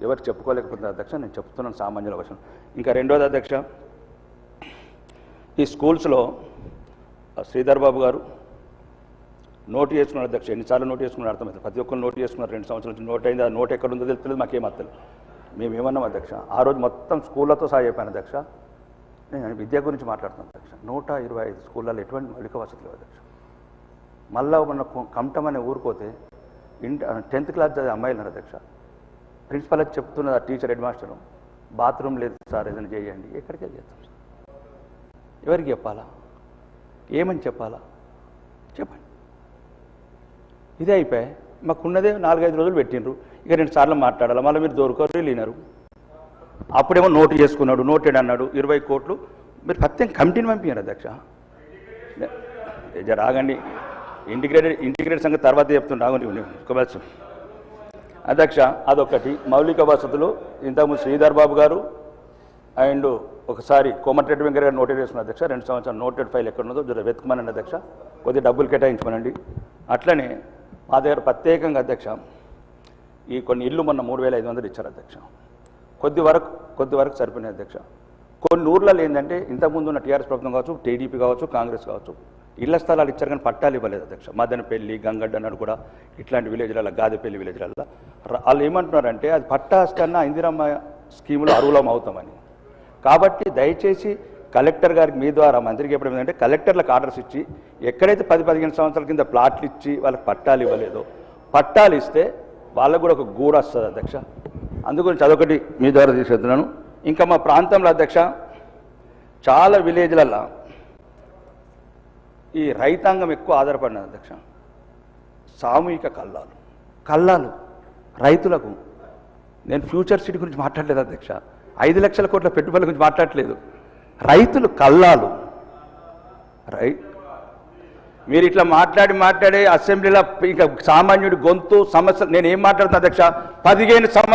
ఎవరికి చెప్పుకోలేకపోతున్నారు అధ్యక్ష. నేను చెప్తున్నాను సామాన్యుల కోసం. ఇంకా రెండోది అధ్యక్ష, ఈ స్కూల్స్లో శ్రీధర్ బాబు గారు నోటు చేసుకున్నారు అధ్యక్ష. ఎన్నిసార్లు నోటు చేసుకున్నారు అర్థమైంది. ప్రతి ఒక్కరు నోటు చేసుకున్నారు. 2 సంవత్సరాల నుంచి నోట్ అయింది. ఆ నోట్ ఎక్కడ ఉందో తెలియదు, మాకేం అర్థం. మేము ఏమన్నాం అధ్యక్ష, ఆ రోజు మొత్తం స్కూళ్ళతో సహా చెప్పాను అధ్యక్ష. నేను విద్య గురించి మాట్లాడుతున్నాను అధ్యక్ష. 125 స్కూళ్ళలో ఎటువంటి మౌలిక వసతులు అధ్యక్ష. మళ్ళా మన కమటం అనే ఊరిపోతే 10th క్లాస్ చదివే అమ్మాయిలు అధ్యక్ష. ప్రిన్సిపల్ అది చెప్తున్నది ఆ టీచర్ హెడ్ మాస్టరు, బాత్రూమ్ లేదు సార్ ఏదైనా చేయండి. ఎక్కడికి వెళ్ళి చేస్తాం సార్? ఎవరికి చెప్పాలా? ఏమని చెప్పాలా? చెప్పండి. ఇదే అయిపోయాయి. మాకున్నదే 4-5 రోజులు పెట్టిండ్రు. ఇక 2 సార్లు మాట్లాడాలి. మళ్ళీ మీరు దొరకరు లేనారు. అప్పుడేమో నోటు చేసుకున్నాడు, నోటెడ్ అన్నాడు, 20 కోట్లు. మీరు ప్రత్యేక కమిటీని పంపించారు అధ్యక్ష. రాగండి, ఇంటిగ్రేటెడ్ సంగతి తర్వాత చెప్తున్నా. రాగండి అధ్యక్ష. అదొకటి. మౌలిక వసతులు ఇంతకుముందు శ్రీధర్ బాబు గారు అండ్ ఒకసారి కోమటిరెడ్డి వెంకయ్య గారు నోటెడ్ చేసుకున్న అధ్యక్ష. 2 సంవత్సరాలు నోటెడ్ ఫైల్ ఎక్కడ ఉన్నదో జర వెతుకుమనండి అధ్యక్ష. కొద్దిగా డబ్బులు కేటాయించమనండి. అట్లనే మా దగ్గర ప్రత్యేకంగా అధ్యక్ష ఈ కొన్ని ఇళ్ళు మొన్న 3500 ఇచ్చారు అధ్యక్ష. కొద్ది వరకు సరిపోయినాయి అధ్యక్ష. కొన్ని ఊర్లలో ఏంటంటే ఇంతకుముందు ఉన్న టీఆర్ఎస్ ప్రభుత్వం కావచ్చు, టీడీపీ కావచ్చు, కాంగ్రెస్ కావచ్చు, ఇళ్ల స్థలాలు ఇచ్చారు కానీ పట్టాలు ఇవ్వలేదు అధ్యక్ష. మదనపల్లి, గంగడ్డ అన్నాడు కూడా ఇట్లాంటి విలేజ్లలో, గాదెపల్లి విలేజ్లలో వాళ్ళు ఏమంటున్నారంటే అది పట్టాస్ కన్నా ఇందిరమ్మ స్కీములో అర్హులం అవుతామని. కాబట్టి దయచేసి కలెక్టర్ గారికి మీ ద్వారా మంత్రికి ఎప్పుడు ఏంటంటే కలెక్టర్లకు ఆర్డర్స్ ఇచ్చి ఎక్కడైతే 10-15 సంవత్సరాల కింద ప్లాట్లు ఇచ్చి వాళ్ళకి పట్టాలు ఇవ్వలేదో పట్టాలు ఇస్తే వాళ్ళకు కూడా ఒక గూడు వస్తుంది అధ్యక్ష. అందుగురించి అదొకటి మీ ద్వారా తీసుకెళ్తున్నాను. ఇంకా మా ప్రాంతంలో అధ్యక్ష చాలా విలేజ్లలో ఈ రైతాంగం ఎక్కువ ఆధారపడినది అధ్యక్ష. సామూహిక కల్లాలు రైతులకు. నేను ఫ్యూచర్ సిటీ గురించి మాట్లాడలేదు అధ్యక్ష. 5 లక్షల కోట్ల పెట్టుబడుల గురించి మాట్లాడలేదు. రైతులు కల్లాలు. మీరు ఇట్లా మాట్లాడే అసెంబ్లీలో ఇంకా సామాన్యుడి గొంతు సమస్య. నేను ఏం మాట్లాడుతున్నా అధ్యక్ష, 15 సంవత్సరాలు